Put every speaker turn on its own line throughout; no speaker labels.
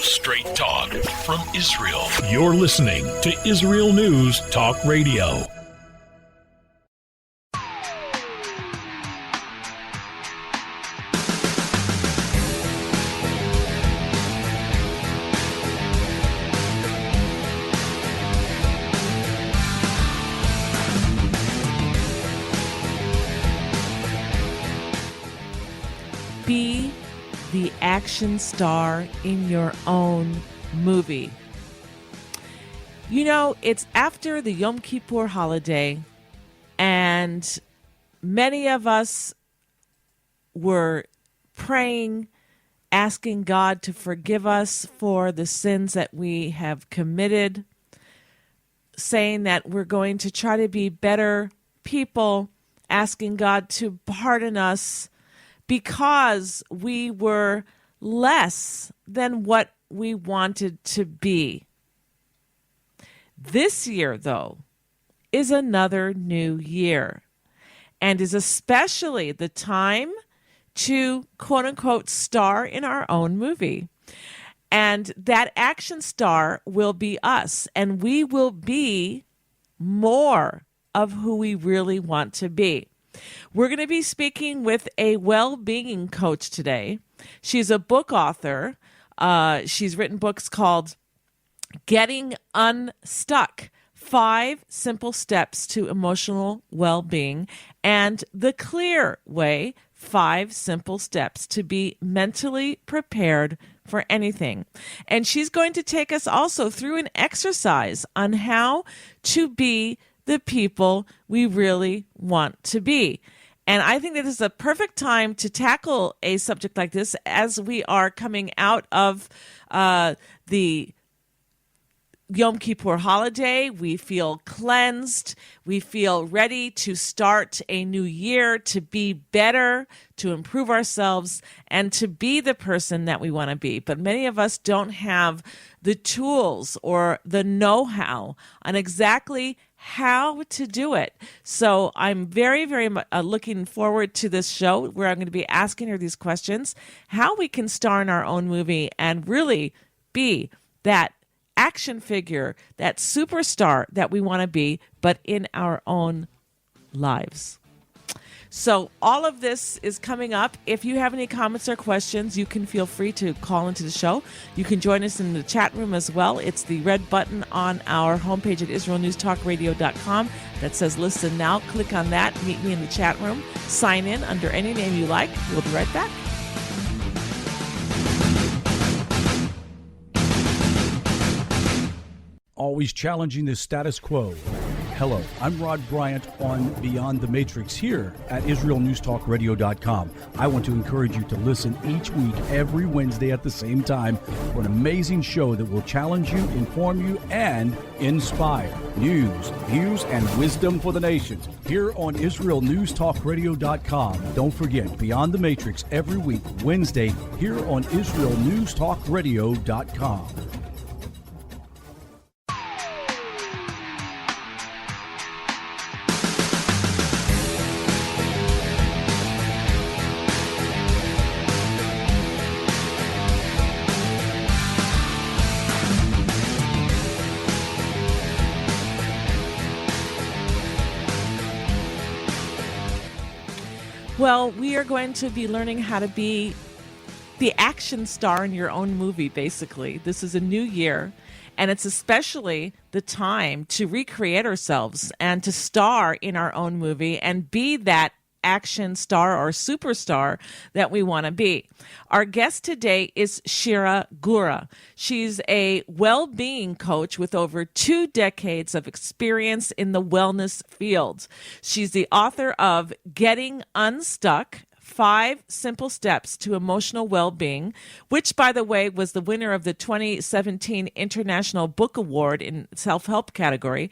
Straight talk from Israel. You're listening to Israel News Talk Radio.
Be the action star in your own movie. You know, it's after the Yom Kippur Holiday, and many of us were praying, asking God to forgive us for the sins that we have committed, saying that we're going to try to be better people, asking God to pardon us because we were less than what we wanted to be. This year, though, is another new year and is especially the time to, quote unquote, star in our own movie. And that action star will be us, and we will be more of who we really want to be. We're going to be speaking with a well-being coach today. She's a book author. She's written books called Getting Unstuck, 5 Simple Steps to Emotional Well-Being, and The Clear Way, 5 Simple Steps to Be Mentally Prepared for Anything. And she's going to take us also through an exercise on how to be the people we really want to be. And I think that this is a perfect time to tackle a subject like this as we are coming out of the Yom Kippur Holiday. We feel cleansed. We feel ready to start a new year, to be better, to improve ourselves, and to be the person that we want to be. But many of us don't have the tools or the know-how on exactly how to do it. So I'm very, very looking forward to this show where I'm going to be asking her these questions, how we can star in our own movie and really be that action figure, that superstar that we want to be, but in our own lives. So all of this is coming up. If you have any comments or questions, you can feel free to call into the show. You can join us in the chat room as well. It's the red button on our homepage at IsraelNewsTalkRadio.com that says listen now. Click on that. Meet me in the chat room. Sign in under any name you like. We'll be right back.
Always challenging the status quo. Hello, I'm Rod Bryant on Beyond the Matrix here at IsraelNewsTalkRadio.com. I want to encourage you to listen each week, every Wednesday at the same time, for an amazing show that will challenge you, inform you, and inspire. News, views, and wisdom for the nations here on IsraelNewsTalkRadio.com. Don't forget, Beyond the Matrix every week, Wednesday, here on IsraelNewsTalkRadio.com.
Well, we are going to be learning how to be the action star in your own movie, basically. This is a new year, and it's especially the time to recreate ourselves and to star in our own movie and be that action star or superstar that we want to be. Our guest today is Shira Gura. She's a well-being coach with over 2 decades of experience in the wellness field. She's the author of Getting Unstuck, 5 Simple Steps to Emotional Well-Being, which, by the way, was the winner of the 2017 International Book Award in self-help category.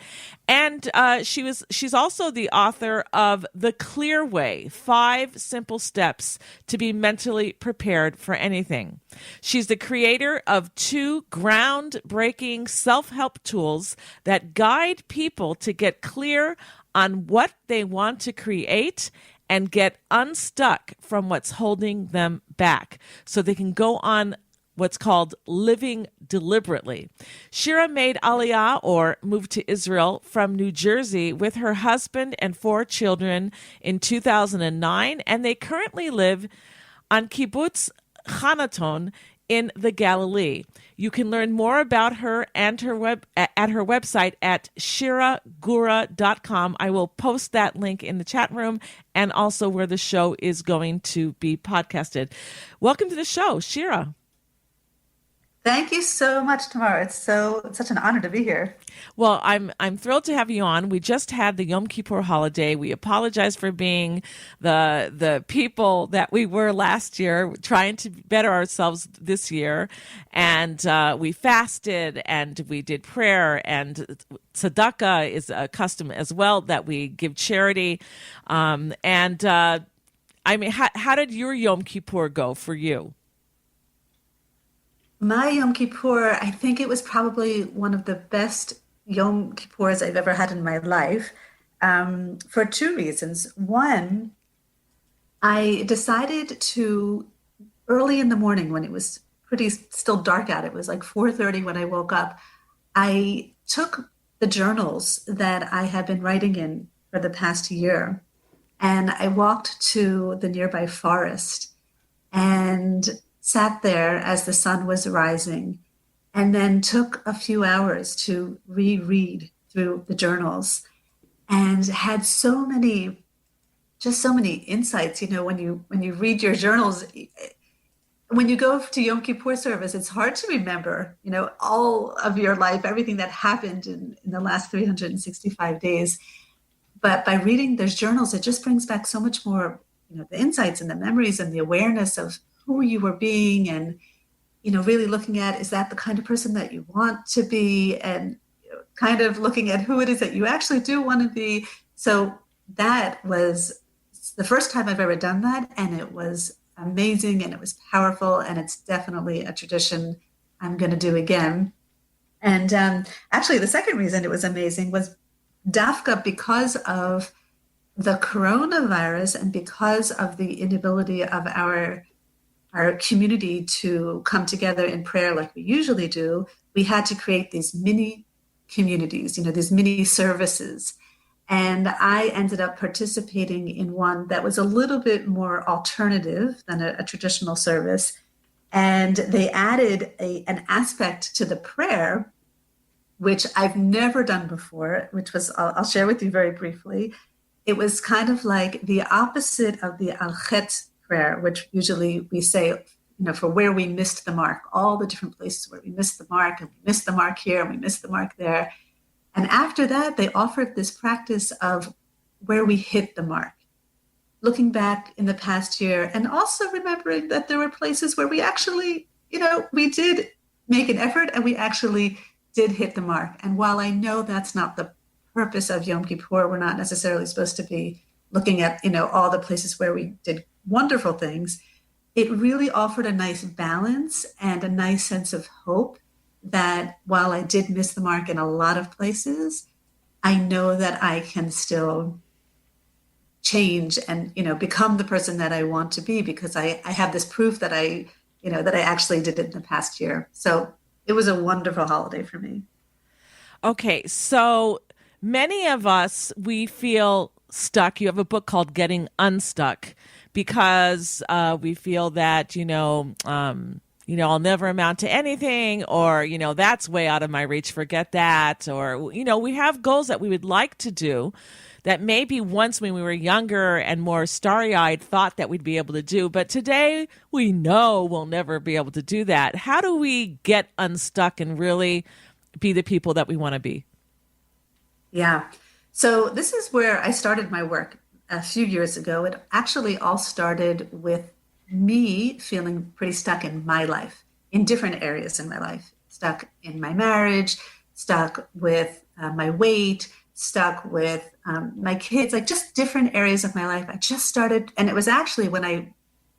And she's also the author of The Clear Way, 5 Simple Steps to Be Mentally Prepared for Anything. She's the creator of 2 groundbreaking self-help tools that guide people to get clear on what they want to create and get unstuck from what's holding them back so they can go on what's called living deliberately. Shira made Aliyah, or moved to Israel, from New Jersey with her husband and 4 children in 2009, and they currently live on Kibbutz Hanaton in the Galilee. You can learn more about her and her at her website at shiragura.com. I will post that link in the chat room and also where the show is going to be podcasted. Welcome to the show, Shira.
Thank you so much, Tamar. It's such an honor to be here.
Well, I'm thrilled to have you on. We just had the Yom Kippur Holiday. We apologize for being the people that we were last year, trying to better ourselves this year. And we fasted and we did prayer, and tzedakah is a custom as well that we give charity. How did your Yom Kippur go for you?
My Yom Kippur, I think it was probably one of the best Yom Kippurs I've ever had in my life, for 2 reasons. One, I decided to, early in the morning when it was pretty still dark out, it was like 4:30 when I woke up, I took the journals that I had been writing in for the past year, and I walked to the nearby forest and sat there as the sun was rising, and then took a few hours to reread through the journals, and had so many insights. You know, when you read your journals, when you go to Yom Kippur service, it's hard to remember, you know, all of your life, everything that happened in the last 365 days. But by reading those journals, it just brings back so much more, you know, the insights and the memories and the awareness of who you were being, and, you know, really looking at, is that the kind of person that you want to be, and, you know, kind of looking at who it is that you actually do want to be. So that was the first time I've ever done that, and it was amazing, and it was powerful, and it's definitely a tradition I'm going to do again. And actually, the second reason it was amazing was dafka because of the coronavirus and because of the inability of our community to come together in prayer like we usually do. We had to create these mini communities, you know, these mini services. And I ended up participating in one that was a little bit more alternative than a traditional service. And they added an aspect to the prayer, which I've never done before, which was, I'll share with you very briefly. It was kind of like the opposite of the al-chet prayer, which usually we say, you know, for where we missed the mark, all the different places where we missed the mark, and we missed the mark here, and we missed the mark there. And after that, they offered this practice of where we hit the mark, looking back in the past year, and also remembering that there were places where we actually, you know, we did make an effort and we actually did hit the mark. And while I know that's not the purpose of Yom Kippur, we're not necessarily supposed to be looking at, you know, all the places where we did wonderful things, it really offered a nice balance and a nice sense of hope that while I did miss the mark in a lot of places, I know that I can still change and, you know, become the person that I want to be, because I have this proof that I actually did it in the past year. So it was a wonderful holiday for me.
Okay, so many of us, we feel stuck. You have a book called Getting Unstuck, because we feel that, I'll never amount to anything, or, that's way out of my reach, forget that. Or, we have goals that we would like to do that maybe once when we were younger and more starry-eyed thought that we'd be able to do. But today we know we'll never be able to do that. How do we get unstuck and really be the people that we want to be?
Yeah. So this is where I started my work a few years ago. It actually all started with me feeling pretty stuck in my life, in different areas in my life, stuck in my marriage, stuck with my weight, stuck with my kids, like just different areas of my life. I just started, and it was actually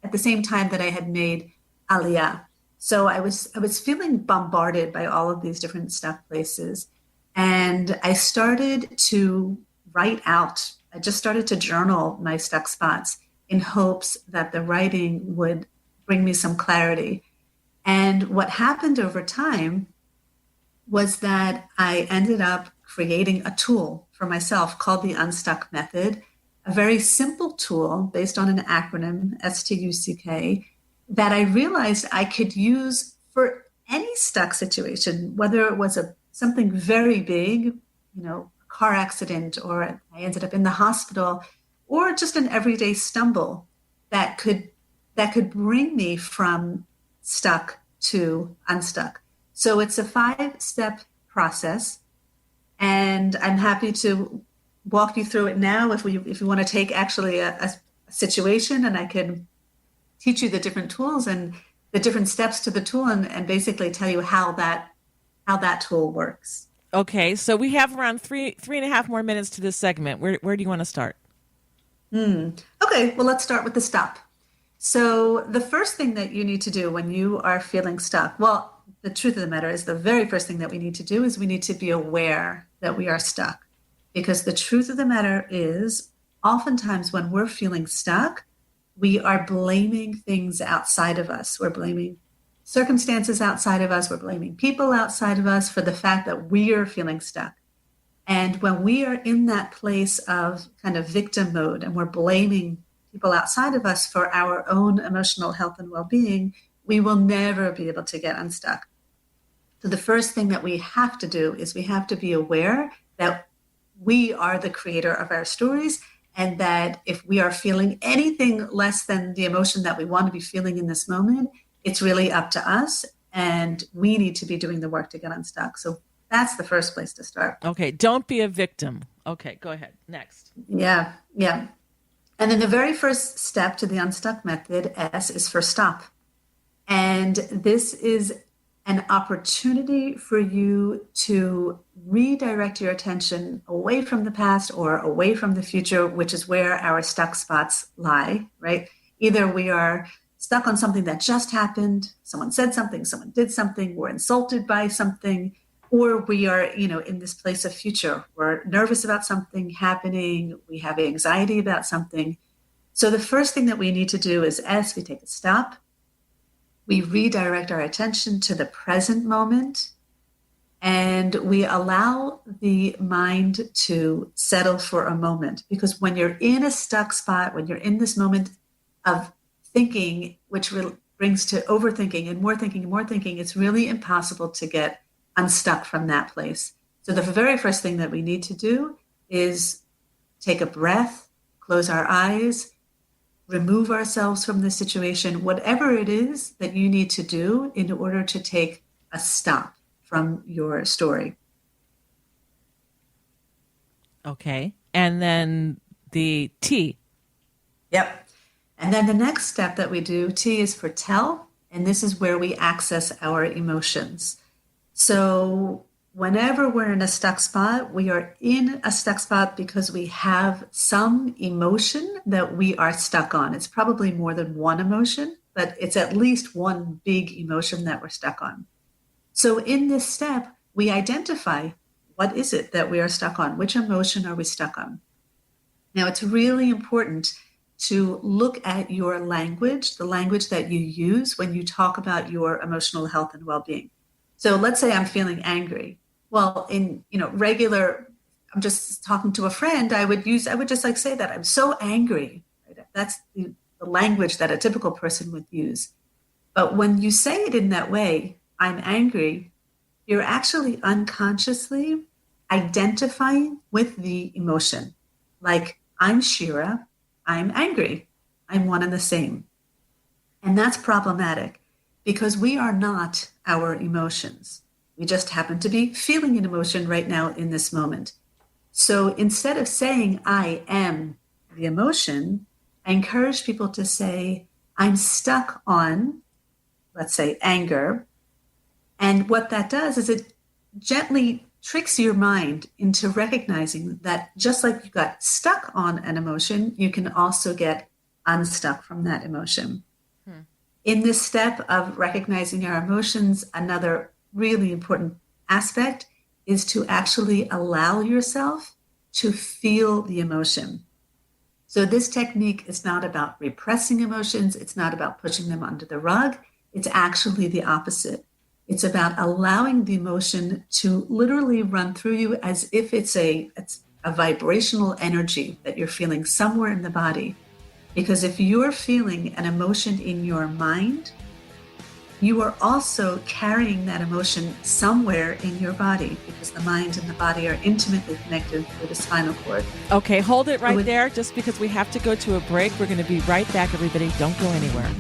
at the same time that I had made Aliyah. So I was feeling bombarded by all of these different stuck places. And I started to write out. I just started to journal my stuck spots in hopes that the writing would bring me some clarity. And what happened over time was that I ended up creating a tool for myself called the Unstuck Method, a very simple tool based on an acronym, STUCK, that I realized I could use for any stuck situation, whether it was something very big, a car accident, or I ended up in the hospital, or just an everyday stumble that could bring me from stuck to unstuck. So it's a 5-step process, and I'm happy to walk you through it now if you want to take actually a situation, and I can teach you the different tools and the different steps to the tool, and basically tell you how that tool works.
Okay, so we have around three and a half more minutes to this segment. Where do you want to start?
Okay, well, let's start with the stop. So the first thing that you need to do when you are feeling stuck, well, the truth of the matter is the very first thing that we need to do is we need to be aware that we are stuck. Because the truth of the matter is, oftentimes when we're feeling stuck, we are blaming things outside of us. We're blaming circumstances outside of us. We're blaming people outside of us for the fact that we are feeling stuck. And when we are in that place of kind of victim mode and we're blaming people outside of us for our own emotional health and well-being, we will never be able to get unstuck. So the first thing that we have to do is we have to be aware that we are the creator of our stories, and that if we are feeling anything less than the emotion that we want to be feeling in this moment, it's really up to us, and we need to be doing the work to get unstuck. So that's the first place to start.
Okay, don't be a victim. Okay, go ahead. Next.
Yeah. And then the very first step to the Unstuck Method, S, is for stop. And this is an opportunity for you to redirect your attention away from the past or away from the future, which is where our stuck spots lie, right? Either we are stuck on something that just happened, someone said something, someone did something, we're insulted by something, or we are, in this place of future. We're nervous about something happening, we have anxiety about something. So the first thing that we need to do is S, we take a stop. We redirect our attention to the present moment, and we allow the mind to settle for a moment. Because when you're in a stuck spot, when you're in this moment of thinking, which brings to overthinking and more thinking and more thinking, it's really impossible to get unstuck from that place. So the very first thing that we need to do is take a breath, close our eyes, remove ourselves from the situation, whatever it is that you need to do in order to take a stop from your story.
Okay. And then the T.
Yep. And then the next step that we do, T, is for tell, and this is where we access our emotions. So whenever we're in a stuck spot, we are in a stuck spot because we have some emotion that we are stuck on. It's probably more than one emotion, but it's at least one big emotion that we're stuck on. So in this step, we identify what is it that we are stuck on? Which emotion are we stuck on? Now, it's really important to look at your language, the language that you use when you talk about your emotional health and well-being. So let's say I'm feeling angry. Well, in regular, I'm just talking to a friend, I would just say that I'm so angry. Right? That's the language that a typical person would use. But when you say it in that way, I'm angry, you're actually unconsciously identifying with the emotion. Like, I'm Shira, I'm angry, I'm one and the same. And that's problematic because we are not our emotions. We just happen to be feeling an emotion right now in this moment. So instead of saying, I am the emotion, I encourage people to say, I'm stuck on, let's say, anger. And what that does is it gently tricks your mind into recognizing that just like you got stuck on an emotion, you can also get unstuck from that emotion. In this step of recognizing our emotions, another really important aspect is to actually allow yourself to feel the emotion. So this technique is not about repressing emotions. It's not about pushing them under the rug. It's actually the opposite. It's about allowing the emotion to literally run through you as if it's a vibrational energy that you're feeling somewhere in the body. Because if you're feeling an emotion in your mind, you are also carrying that emotion somewhere in your body, because the mind and the body are intimately connected through the spinal cord.
Okay, hold it right there, just because we have to go to a break. We're going to be right back, everybody. Don't go anywhere.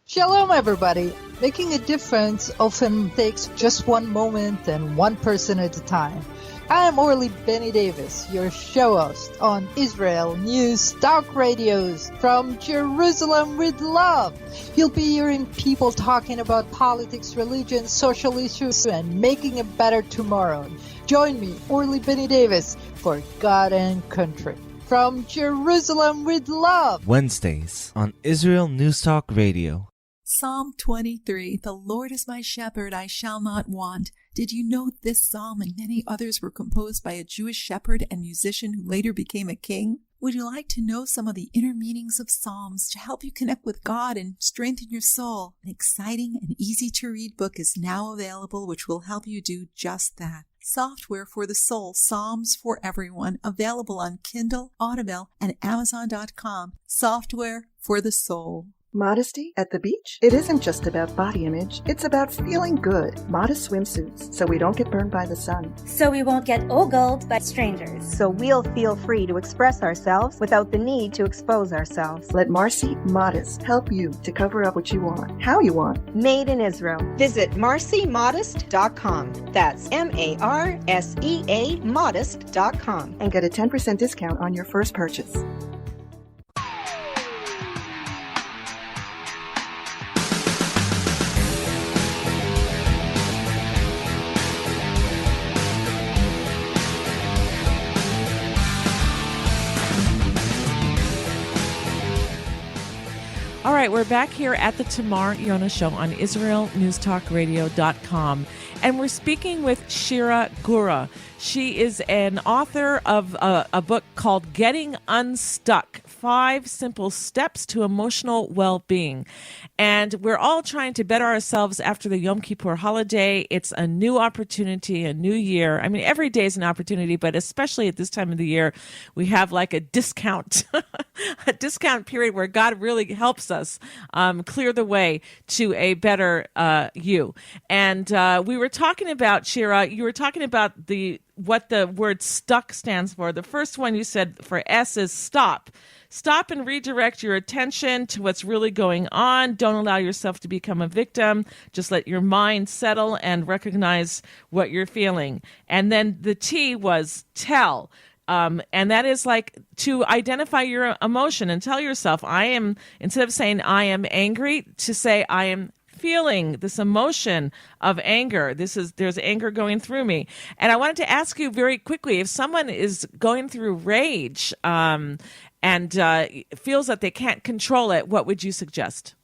Shalom, everybody. Making a difference often takes just one moment and one person at a time. I'm Orly Benny Davis, your show host on Israel News Talk Radios from Jerusalem with Love. You'll be hearing people talking about politics, religion, social issues, and making a better tomorrow. Join me, Orly Benny Davis, for God and Country. From Jerusalem with Love.
Wednesdays on Israel News Talk Radio.
Psalm 23, the Lord is my shepherd, I shall not want. Did you know this psalm and many others were composed by a Jewish shepherd and musician who later became a king? Would you like to know some of the inner meanings of psalms to help you connect with God and strengthen your soul? An exciting and easy-to-read book is now available which will help you do just that. Software for the Soul, Psalms for Everyone, available on Kindle, Audible, and Amazon.com. Software for the Soul.
Modesty at the beach? It isn't just about body image, it's about feeling good. Modest swimsuits, so we don't get burned by the sun.
So we won't get ogled by strangers.
So we'll feel free to express ourselves without the need to expose ourselves.
Let Marcy Modest help you to cover up what you want, how you want.
Made in Israel. Visit marcymodest.com. That's MARSEA modest.com.
And get a 10% discount on your first purchase.
All right, we're back here at the Tamar Yonah Show on IsraelNewsTalkRadio.com, and we're speaking with Shira Gura. She is an author of a book called Getting Unstuck, 5 Simple Steps to Emotional Well-Being. And we're all trying to better ourselves after the Yom Kippur Holiday. It's a new opportunity, a new year. I mean, every day is an opportunity, but especially at this time of the year, we have like a discount, a discount period where God really helps us clear the way to a better you. And we were talking about, Shira, you were talking about what the word stuck stands for. The first one you said for S is stop. Stop and redirect your attention to what's really going on. Don't allow yourself to become a victim. Just let your mind settle and recognize what you're feeling. And then the T was tell. And that is like to identify your emotion and tell yourself, instead of saying I am angry, to say I am feeling this emotion of anger. There's anger going through me. And I wanted to ask you very quickly, if someone is going through rage and feels that they can't control it, what would you suggest?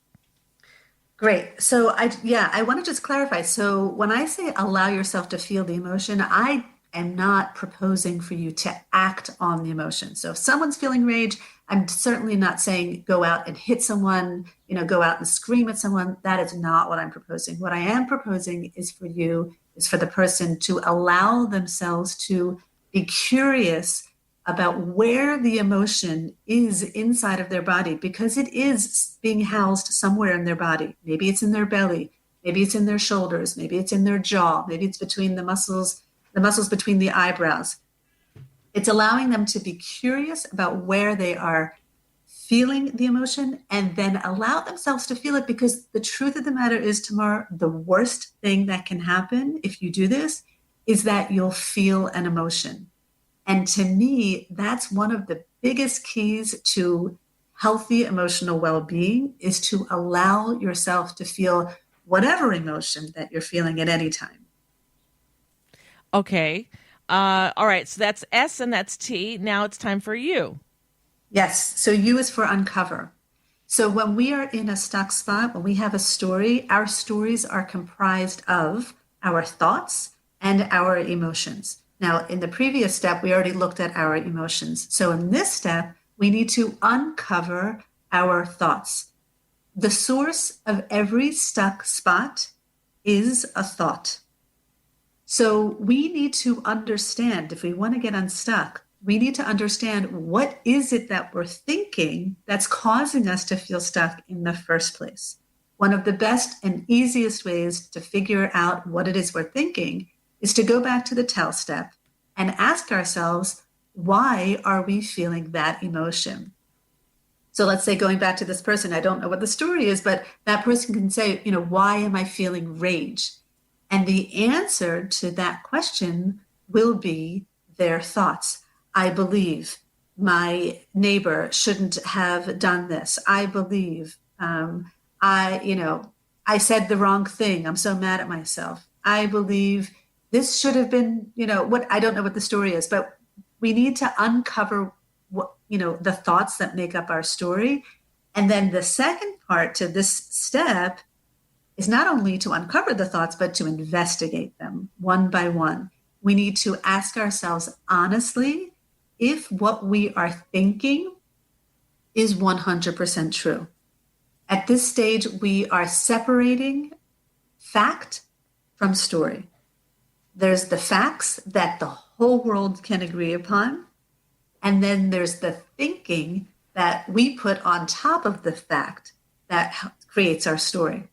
Great. So I want to just clarify. So when I say allow yourself to feel the emotion, I am not proposing for you to act on the emotion. So if someone's feeling rage, I'm certainly not saying go out and hit someone, go out and scream at someone. That is not what I'm proposing. What I am proposing is for the person to allow themselves to be curious about where the emotion is inside of their body, because it is being housed somewhere in their body. Maybe it's in their belly, maybe it's in their shoulders, maybe it's in their jaw, maybe it's between the muscles between the eyebrows. It's allowing them to be curious about where they are feeling the emotion and then allow themselves to feel it, because the truth of the matter is, Tamar, the worst thing that can happen if you do this is that you'll feel an emotion. And to me, that's one of the biggest keys to healthy emotional well-being, is to allow yourself to feel whatever emotion that you're feeling at any time.
Okay. All right. So that's S and that's T. Now it's time for U.
Yes. So U is for uncover. So when we are in a stuck spot, when we have a story, our stories are comprised of our thoughts and our emotions. Now, in the previous step, we already looked at our emotions. So in this step, We need to uncover our thoughts. The source of every stuck spot is a thought. So we need to understand, if we want to get unstuck, we need to understand what is it that we're thinking that's causing us to feel stuck in the first place. One of the best and easiest ways to figure out what it is we're thinking is to go back to the tell step and ask ourselves, why are we feeling that emotion? So let's say, going back to this person, I don't know what the story is, but that person can say, why am I feeling rage? And the answer to that question will be their thoughts. I believe my neighbor shouldn't have done this. I believe I said the wrong thing. I'm so mad at myself. I believe this should have been, I don't know what the story is, but we need to uncover what, the thoughts that make up our story. And then the second part to this step is not only to uncover the thoughts, but to investigate them one by one. We need to ask ourselves honestly if what we are thinking is 100% true. At this stage, we are separating fact from story. There's the facts that the whole world can agree upon, and then there's the thinking that we put on top of the fact that creates our story.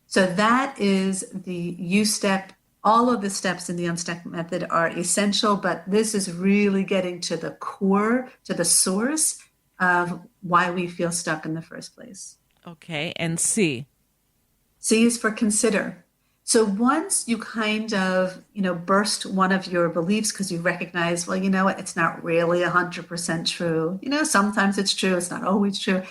So that is the U-step. All of the steps in the Unstuck Method are essential, but this is really getting to the core, to the source of why we feel stuck in the first place.
Okay, and C?
C is for consider. So once you kind of, burst one of your beliefs because you recognize, well, you know what, it's not really 100% true. Sometimes it's true, it's not always true.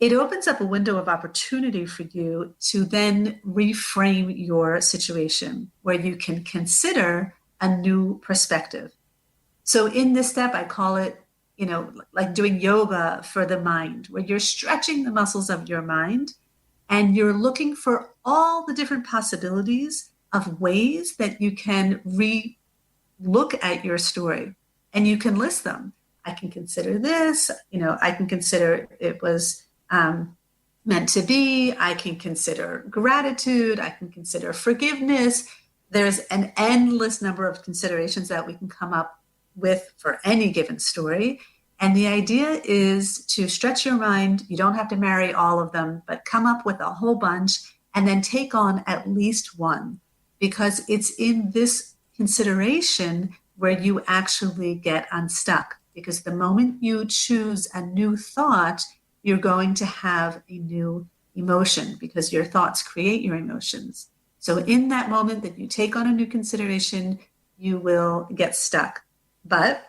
It opens up a window of opportunity for you to then reframe your situation where you can consider a new perspective. So in this step, I call it, like doing yoga for the mind, where you're stretching the muscles of your mind and you're looking for all the different possibilities of ways that you can re-look at your story, and you can list them. I can consider this, I can consider it was meant to be. I can consider gratitude. I can consider forgiveness. There's an endless number of considerations that we can come up with for any given story. And the idea is to stretch your mind. You don't have to marry all of them, but come up with a whole bunch and then take on at least one, because it's in this consideration where you actually get unstuck. Because the moment you choose a new thought, you're going to have a new emotion, because your thoughts create your emotions. So in that moment that you take on a new consideration, you will get stuck. But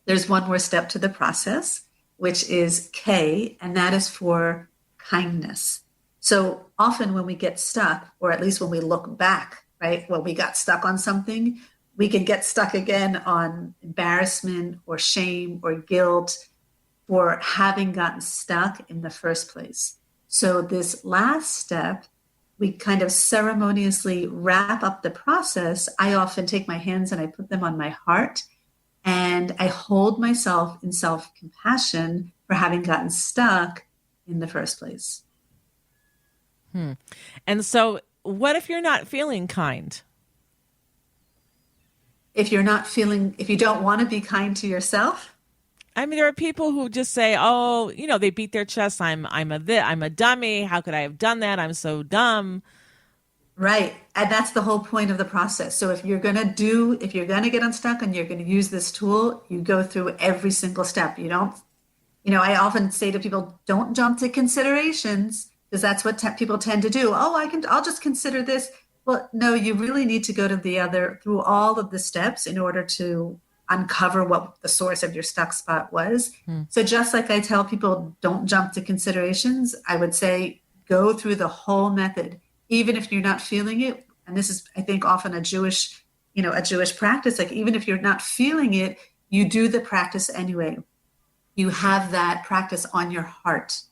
there's one more step to the process, which is K, and that is for kindness. So often when we get stuck, or at least when we look back, right, when we got stuck on something, we can get stuck again on embarrassment or shame or guilt for having gotten stuck in the first place. So this last step, we kind of ceremoniously wrap up the process. I often take my hands and I put them on my heart, and I hold myself in self-compassion for having gotten stuck in the first place.
And so what if you're not feeling kind?
If you don't want to be kind to yourself?
I mean, there are people who just say, oh, they beat their chest. I'm a dummy. How could I have done that? I'm so dumb.
Right. And that's the whole point of the process. So if you're going to get unstuck and you're going to use this tool, you go through every single step. You don't, I often say to people, don't jump to considerations, because that's what people tend to do. Oh, I'll just consider this. Well, no, you really need to go to through all of the steps in order to uncover what the source of your stuck spot was. So just like I tell people, don't jump to considerations, I would say, go through the whole method. Even if you're not feeling it, and this is, I think, often a Jewish practice, like even if you're not feeling it, you do the practice anyway. You have that practice on your heart.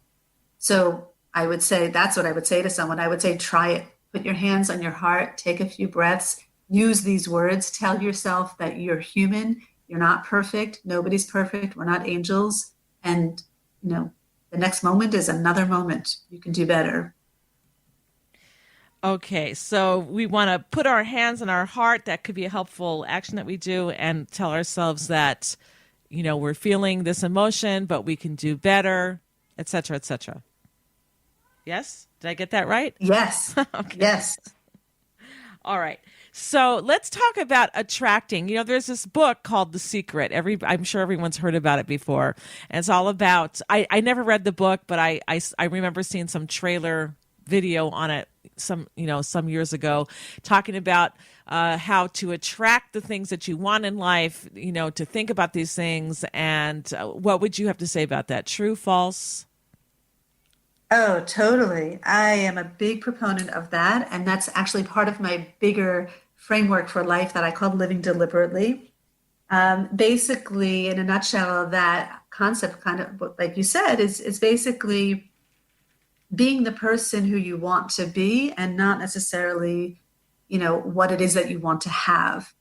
So I would say, that's what I would say to someone. I would say, try it. Put your hands on your heart, take a few breaths, use these words, tell yourself that you're human, you're not perfect, nobody's perfect, we're not angels. And, the next moment is another moment. You can do better.
Okay, so we want to put our hands on our heart. That could be a helpful action that we do, and tell ourselves that, we're feeling this emotion, but we can do better, et cetera, et cetera. Yes? Did I get that right?
Yes.
Okay.
Yes.
All right. So let's talk about attracting. There's this book called The Secret. I'm sure everyone's heard about it before. And it's all about, I never read the book, but I remember seeing some trailer video on it some years ago, talking about how to attract the things that you want in life, to think about these things. And what would you have to say about that? True, false?
Oh, totally. I am a big proponent of that. And that's actually part of my bigger framework for life that I call living deliberately. Basically, in a nutshell, that concept, kind of like you said, is basically being the person who you want to be and not necessarily, what it is that you want to have.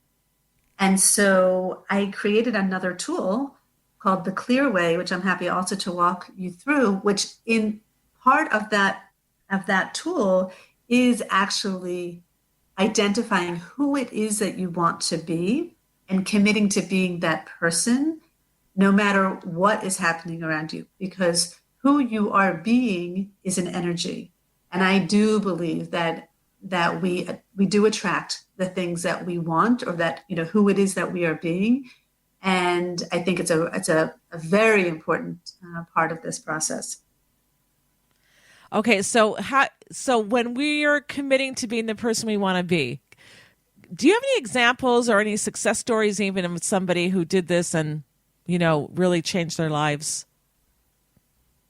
And so I created another tool called the Clear Way, which I'm happy also to walk you through, which in part of that tool is actually identifying who it is that you want to be and committing to being that person no matter what is happening around you, because who you are being is an energy. And I do believe that we do attract the things that we want, or that, who it is that we are being. And I think it's a very important part of this process.
Okay, so when we are committing to being the person we want to be, do you have any examples or any success stories, even of somebody who did this and, really changed their lives?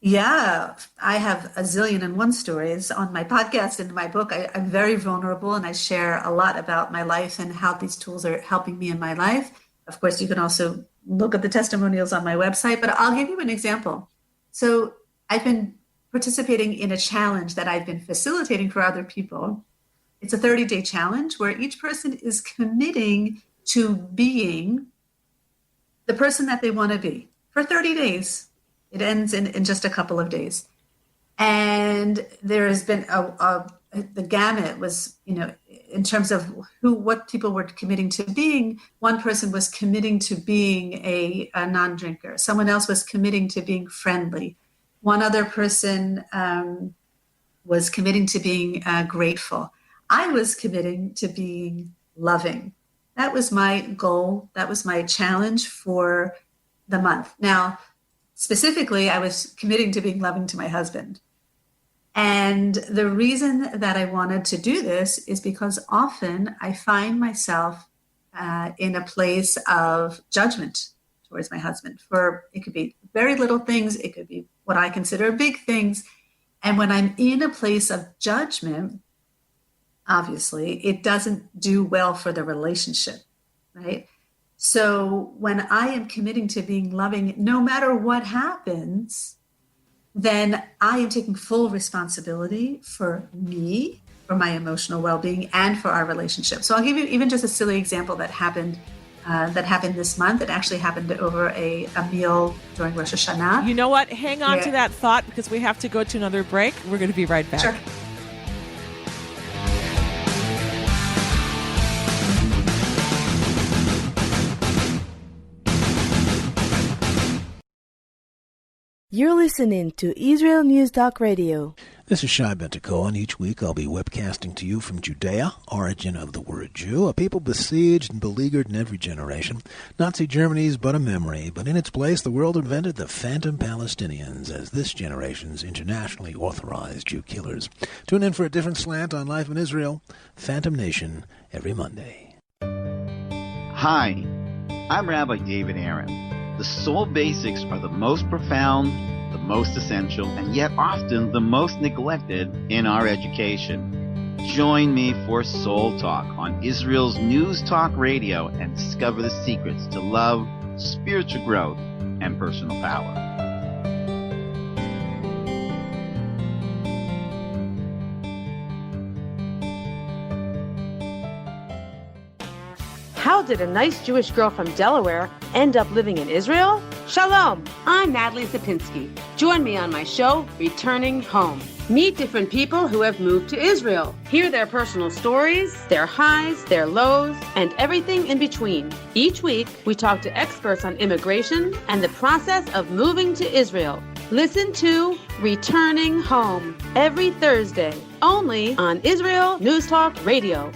Yeah, I have a zillion and one stories on my podcast and in my book. I'm very vulnerable, and I share a lot about my life and how these tools are helping me in my life. Of course, you can also look at the testimonials on my website, but I'll give you an example. So I've been participating in a challenge that I've been facilitating for other people. It's a 30-day challenge where each person is committing to being the person that they want to be for 30 days. It ends in just a couple of days. And there has been the gamut was, in terms of what people were committing to being. One person was committing to being a non-drinker. Someone else was committing to being friendly. One other person was committing to being grateful. I was committing to being loving. That was my goal. That was my challenge for the month. Now, specifically, I was committing to being loving to my husband. And the reason that I wanted to do this is because often I find myself in a place of judgment towards my husband. It could be very little things. It could be what I consider big things. And when I'm in a place of judgment, obviously, it doesn't do well for the relationship, right? So when I am committing to being loving, no matter what happens, then I am taking full responsibility for me, for my emotional well-being, and for our relationship. So I'll give you even just a silly example that happened this month. It actually happened over a meal during Rosh Hashanah.
You know what? Hang on to that thought, because we have to go to another break. We're going to be right back.
Sure.
You're listening to Israel News Talk Radio.
This is Shai Ben-Tekoa, and each week I'll be webcasting to you from Judea, origin of the word Jew, a people besieged and beleaguered in every generation. Nazi Germany is but a memory, but in its place the world invented the phantom Palestinians as this generation's internationally authorized Jew killers. Tune in for a different slant on life in Israel, Phantom Nation, every Monday.
Hi, I'm Rabbi David Aaron. The soul basics are the most profound, the most essential, and yet often the most neglected in our education. Join me for Soul Talk on Israel's News Talk Radio and discover the secrets to love, spiritual growth, and personal power.
How did a nice Jewish girl from Delaware end up living in Israel? Shalom, I'm Natalie Sapinski. Join me on my show, Returning Home. Meet different people who have moved to Israel. Hear their personal stories, their highs, their lows, and everything in between. Each week, we talk to experts on immigration and the process of moving to Israel. Listen to Returning Home every Thursday, only on Israel News Talk Radio.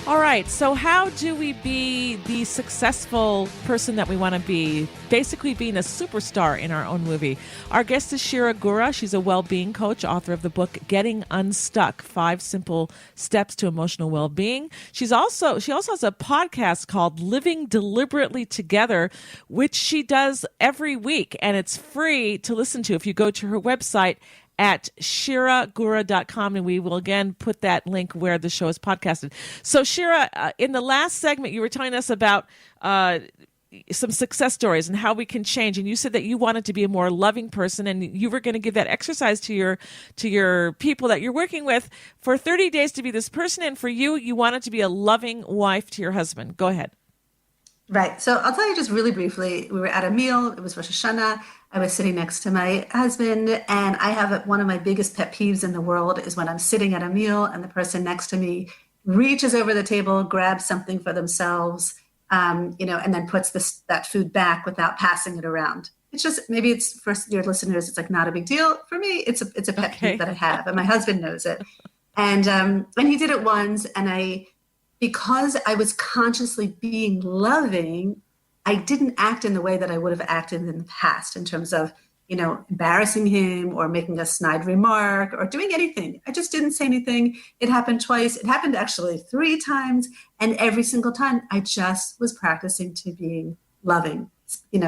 All right, so how do we be the successful person that we want to be? Basically being a superstar in our own movie. Our guest is Shira Gura. She's a well-being coach, author of the book Getting Unstuck: 5 Simple Steps to Emotional Well-Being. She also has a podcast called Living Deliberately Together, which she does every week, and it's free to listen to if you go to her website at shiragura.com, and we will again put that link where the show is podcasted. So Shira, in the last segment, you were telling us about some success stories and how we can change, and you said that you wanted to be a more loving person, and you were going to give that exercise to your people that you're working with for 30 days to be this person, and for you wanted to be a loving wife to your husband. Go ahead.
Right. So I'll tell you just really briefly. We were at a meal. It was Rosh Hashanah. I was sitting next to my husband, and I have one of my biggest pet peeves in the world is when I'm sitting at a meal and the person next to me reaches over the table, grabs something for themselves, and then puts that food back without passing it around. It's just, maybe it's for your listeners, it's like not a big deal. For me, it's a pet peeve that I have, and my husband knows it. And he did it once, and because I was consciously being loving, I didn't act in the way that I would have acted in the past in terms of, embarrassing him or making a snide remark or doing anything. I just didn't say anything. It happened twice. It happened actually 3 times. And every single time I just was practicing to being loving,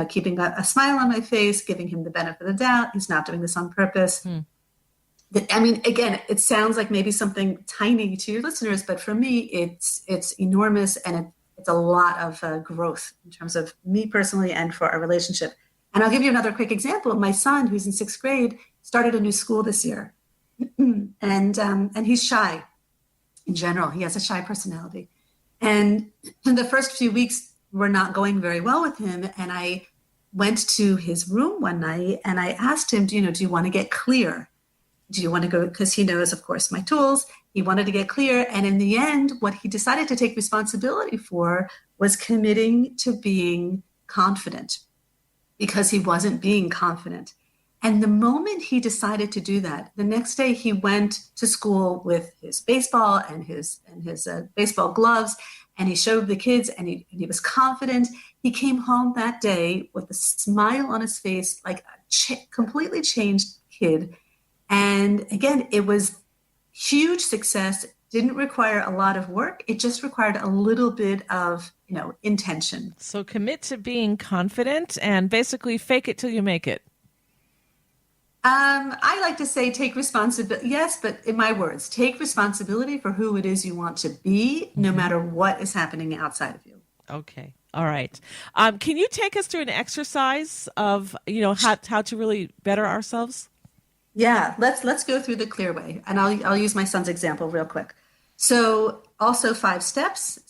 keeping a smile on my face, giving him the benefit of the doubt. He's not doing this on purpose. I mean, again, it sounds like maybe something tiny to your listeners, but for me, it's enormous, and it's a lot of growth in terms of me personally and for our relationship. And I'll give you another quick example. My son, who's in 6th grade, started a new school this year, and he's shy in general. He has a shy personality, and in the first few weeks were not going very well with him. And I went to his room one night and I asked him, do you want to get clear? Do you want to go? Because he knows, of course, my tools. He wanted to get clear. And in the end, what he decided to take responsibility for was committing to being confident, because he wasn't being confident. And the moment he decided to do that, the next day he went to school with his baseball and his baseball gloves, and he showed the kids, and he was confident. He came home that day with a smile on his face, like a completely changed kid. And again, it was huge success. Didn't require a lot of work. It just required a little bit of, intention.
So commit to being confident and basically fake it till you make it.
I like to say take responsibility. Yes, but in my words, take responsibility for who it is you want to be, no matter what is happening outside of you.
Okay. All right. Can you take us through an exercise of, how to really better ourselves?
Yeah, let's go through the clear way, and I'll use my son's example real quick. So also 5 steps,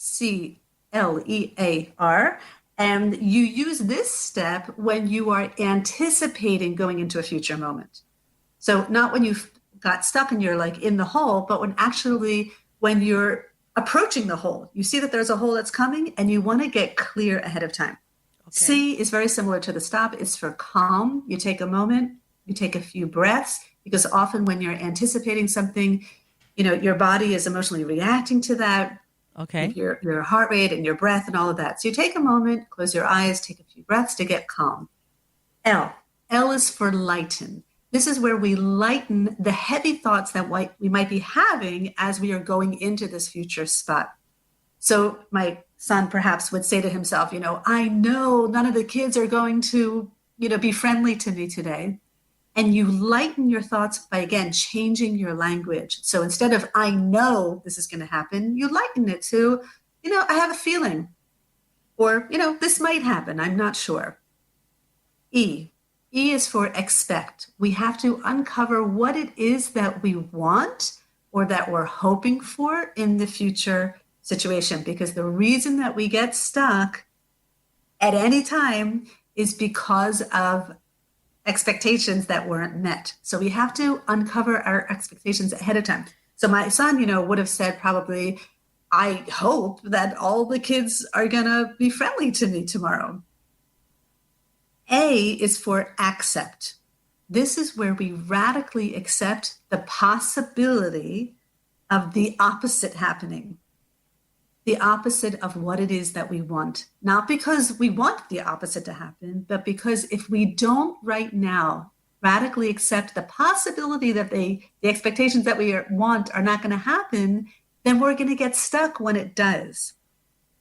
CLEAR, and you use this step when you are anticipating going into a future moment. So not when you've got stuck and you're like in the hole, but when you're approaching the hole, you see that there's a hole that's coming and you want to get clear ahead of time. Okay. C is very similar to the stop. It's for calm. You take a moment. You take a few breaths, because often when you're anticipating something, your body is emotionally reacting to that.
Okay.
Your heart rate and your breath and all of that. So you take a moment, close your eyes, take a few breaths to get calm. L is for lighten. This is where we lighten the heavy thoughts that we might be having as we are going into this future spot. So my son perhaps would say to himself, I know none of the kids are going to, be friendly to me today. And you lighten your thoughts by, again, changing your language. So instead of, I know this is going to happen, you lighten it to, I have a feeling. Or, this might happen. I'm not sure. E. E is for expect. We have to uncover what it is that we want or that we're hoping for in the future situation. Because the reason that we get stuck at any time is because of expectations that weren't met. So we have to uncover our expectations ahead of time. So my son, would have said probably, I hope that all the kids are going to be friendly to me tomorrow. A is for accept. This is where we radically accept the possibility of the opposite happening. The opposite of what it is that we want. Not because we want the opposite to happen, but because if we don't right now radically accept the possibility that the expectations that we want are not going to happen, then we're going to get stuck when it does.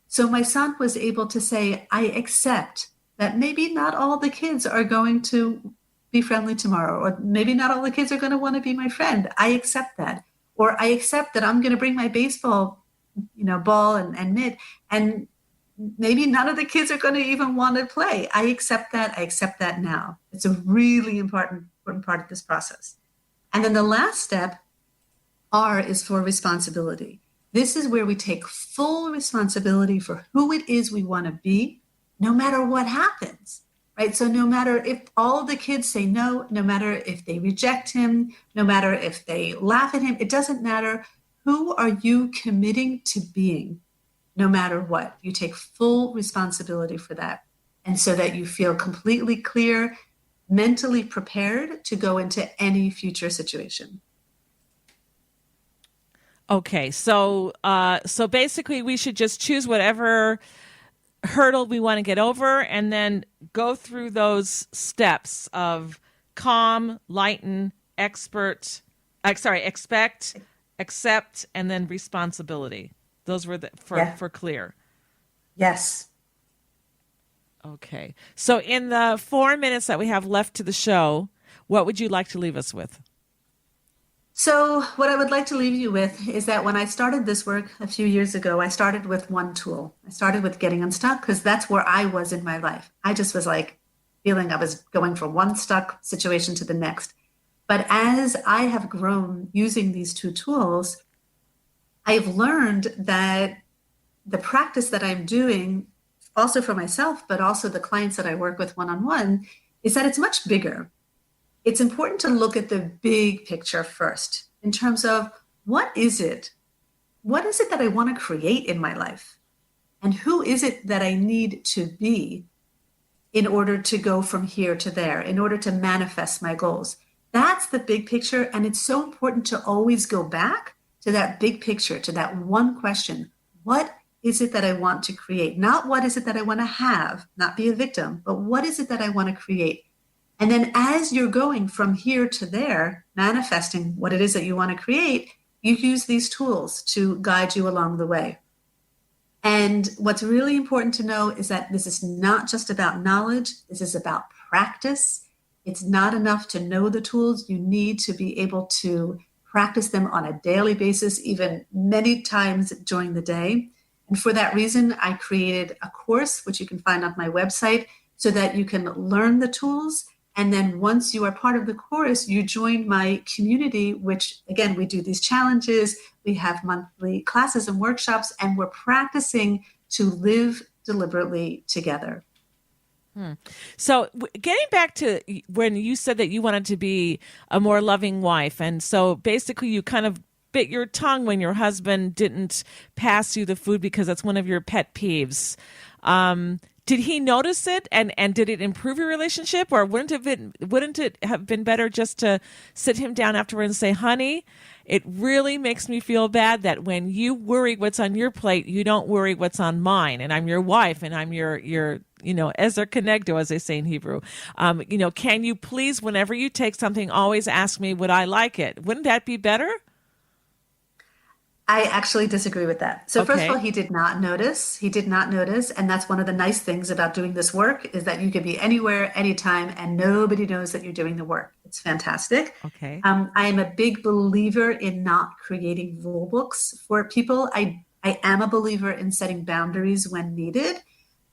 So my son was able to say, I accept that maybe not all the kids are going to be friendly tomorrow, or maybe not all the kids are going to want to be my friend. I accept that. Or I accept that I'm going to bring my baseball ball and mitt, and maybe none of the kids are going to even want to play. I accept that. I accept that now. It's a really important part of this process. And then the last step, R, is for responsibility. This is where we take full responsibility for who it is we want to be, no matter what happens, right? So no matter if all of the kids say no, no matter if they reject him, no matter if they laugh at him, it doesn't matter. Who are you committing to being, no matter what? You take full responsibility for that. And so that you feel completely clear, mentally prepared to go into any future situation.
Okay, so basically we should just choose whatever hurdle we want to get over and then go through those steps of calm, lighten, expect, accept, and then responsibility. Those were for clear.
Yes.
Okay. So in the 4 minutes that we have left to the show, what would you like to leave us with?
So what I would like to leave you with is that when I started this work a few years ago, I started with one tool. I started with getting unstuck because that's where I was in my life. I just was like feeling I was going from one stuck situation to the next. But as I have grown using these two tools, I've learned that the practice that I'm doing, also for myself, but also the clients that I work with one-on-one, is that it's much bigger. It's important to look at the big picture first in terms of what is it that I want to create in my life? And who is it that I need to be in order to go from here to there, in order to manifest my goals? That's the big picture. And it's so important to always go back to that big picture, to that one question. What is it that I want to create? Not what is it that I want to have, not be a victim, but what is it that I want to create? And then as you're going from here to there, manifesting what it is that you want to create, you use these tools to guide you along the way. And what's really important to know is that this is not just about knowledge. This is about practice. It's not enough to know the tools. You need to be able to practice them on a daily basis, even many times during the day. And for that reason, I created a course, which you can find on my website, so that you can learn the tools. And then once you are part of the course, you join my community, which, again, we do these challenges. We have monthly classes and workshops, and we're practicing to live deliberately together.
So getting back to when you said that you wanted to be a more loving wife, and so basically you kind of bit your tongue when your husband didn't pass you the food because that's one of your pet peeves. Did he notice it, and did it improve your relationship, or wouldn't it have been better just to sit him down afterward and say, honey, it really makes me feel bad that when you worry what's on your plate, you don't worry what's on mine, and I'm your wife, and I'm your Ezer Kenegdo, as they say in Hebrew. Can you please, whenever you take something, always ask me, would I like it? Wouldn't that be better?
I actually disagree with that. So First of all, he did not notice. And that's one of the nice things about doing this work is that you can be anywhere, anytime, and nobody knows that you're doing the work. It's fantastic.
Okay.
I am a big believer in not creating rule books for people. I am a believer in setting boundaries when needed.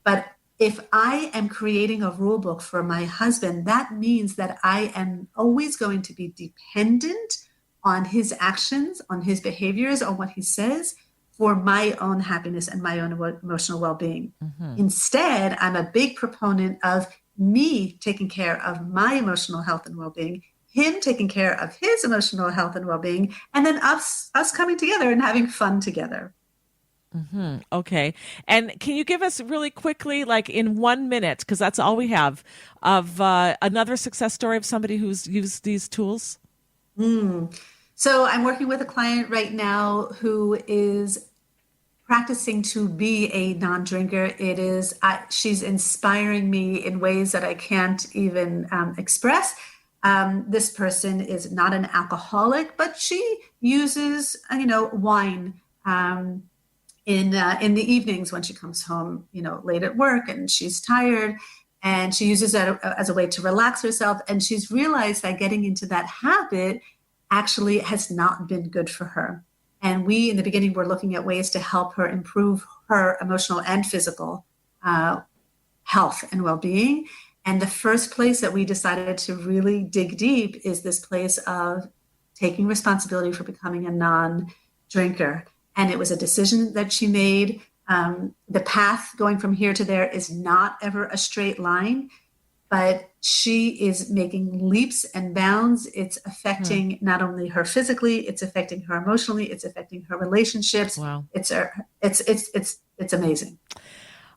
But if I am creating a rule book for my husband, that means that I am always going to be dependent on his actions, on his behaviors, on what he says for my own happiness and my own emotional well-being. Mm-hmm. Instead, I'm a big proponent of me taking care of my emotional health and well-being, him taking care of his emotional health and well-being, and then us coming together and having fun together.
Mm-hmm. Okay. And can you give us really quickly, like in 1 minute, because that's all we have, of another success story of somebody who's used these tools?
So I'm working with a client right now who is practicing to be a non-drinker. She's inspiring me in ways that I can't even express. This person is not an alcoholic, but she uses, wine in the evenings when she comes home, late at work and she's tired, and she uses that as a way to relax herself. And she's realized that getting into that habit actually has not been good for her. And we, in the beginning, were looking at ways to help her improve her emotional and physical health and well-being. And the first place that we decided to really dig deep is this place of taking responsibility for becoming a non-drinker. And it was a decision that she made. The path going from here to there is not ever a straight line, but she is making leaps and bounds. It's affecting not only her physically, it's affecting her emotionally, it's affecting her relationships. Wow. It's amazing.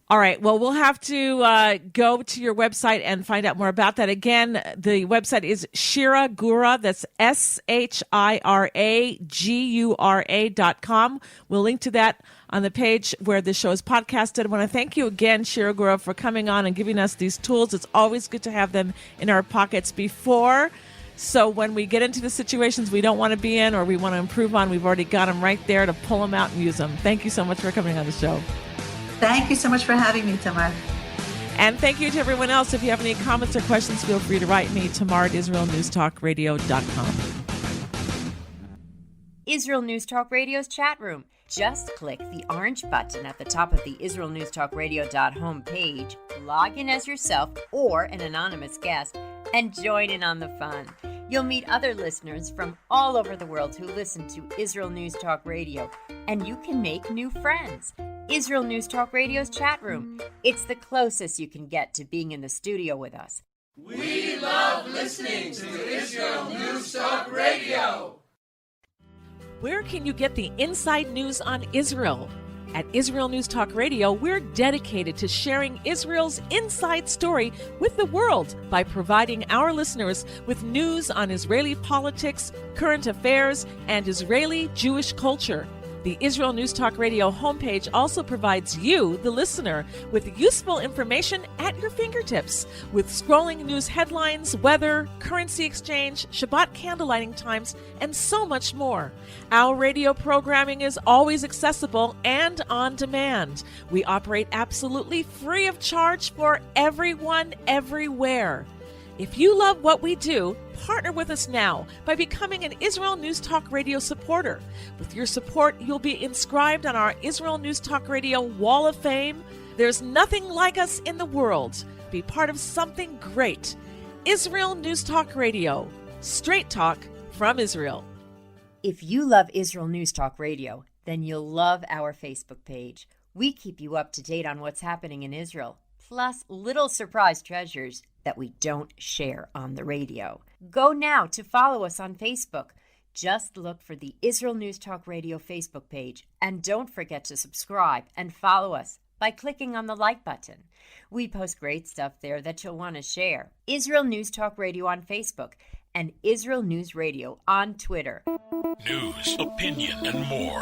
All right. Well, we'll have to go to your website and find out more about that. Again, the website is Shira Gura. That's SHIRAGURA.com. We'll link to that on the page where the show is podcasted. I want to thank you again, Shira Gura, for coming on and giving us these tools. It's always good to have them in our pockets before. So when we get into the situations we don't want to be in or we want to improve on, we've already got them right there to pull them out and use them. Thank you so much for coming on the show.
Thank you so much for having me, Tamar.
And thank you to everyone else. If you have any comments or questions, feel free to write me, Tamar at IsraelNewsTalkRadio.com.
Israel News Talk Radio's chat room. Just click the orange button at the top of the IsraelNewsTalkRadio.home page, log in as yourself or an anonymous guest, and join in on the fun. You'll meet other listeners from all over the world who listen to Israel News Talk Radio, and you can make new friends. Israel News Talk Radio's chat room. It's the closest you can get to being in the studio with us.
We love listening to Israel News Talk Radio.
Where can you get the inside news on Israel? At Israel News Talk Radio, we're dedicated to sharing Israel's inside story with the world by providing our listeners with news on Israeli politics, current affairs, and Israeli Jewish culture. The Israel News Talk Radio homepage also provides you, the listener, with useful information at your fingertips, with scrolling news headlines, weather, currency exchange, Shabbat candlelighting times, and so much more. Our radio programming is always accessible and on demand. We operate absolutely free of charge for everyone, everywhere. If you love what we do, partner with us now by becoming an Israel News Talk Radio supporter. With your support, you'll be inscribed on our Israel News Talk Radio Wall of Fame. There's nothing like us in the world. Be part of something great. Israel News Talk Radio. Straight talk from Israel.
If you love Israel News Talk Radio, then you'll love our Facebook page. We keep you up to date on what's happening in Israel, plus little surprise treasures that we don't share on the radio. Go now to follow us on Facebook. Just look for the Israel News Talk Radio Facebook page, and don't forget to subscribe and follow us by clicking on the like button. We post great stuff there that you'll want to share. Israel News Talk Radio on Facebook and Israel News Radio on Twitter.
News, opinion, and more.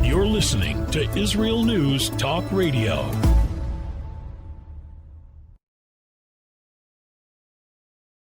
You're listening to Israel News Talk Radio.